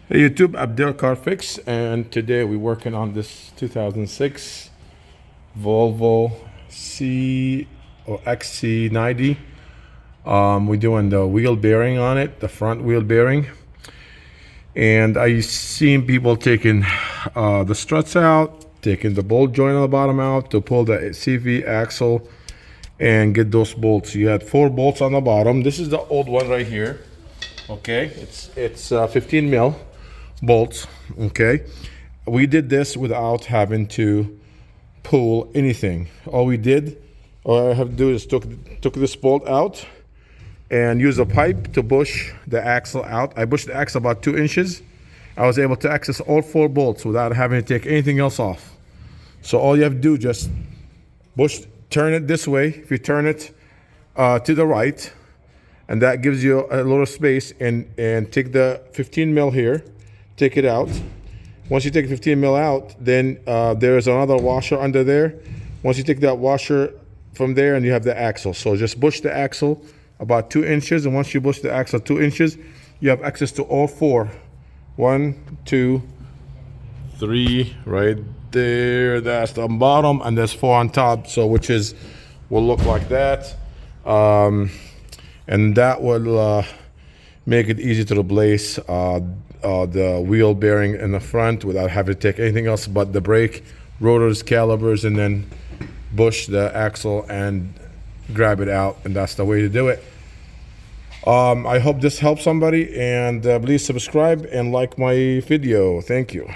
Hey YouTube, Abdel Car Fix, and today we're working on this 2006 Volvo XC90. We're doing the wheel bearing on it, the front wheel bearing, and I seen people taking the struts out, taking the bolt joint on the bottom out to pull the CV axle and get those bolts. You had 4 bolts on the bottom. This is the old one right here. Okay, it's 15 mil bolts. Okay, we did this without having to pull anything. All I have to do is took this bolt out and use a pipe to push the axle out. I pushed the axle about 2 inches. I was able to access all 4 bolts without having to take anything else off. So all you have to do, just turn it this way. If you turn it to the right, and that gives you a little space, and take the 15 mil here, take it out. Once you take 15 mil out, then there's another washer under there. Once you take that washer from there, and you have the axle. So just push the axle about 2 inches, and once you push the axle 2 inches, you have access to all 4. 1, 2, 3, right there. That's the bottom, and there's 4 on top. So will look like that. And that will make it easy to replace the wheel bearing in the front without having to take anything else but the brake, rotors, calipers, and then push the axle and grab it out, and that's the way to do it. I hope this helps somebody, and please subscribe and like my video. Thank you.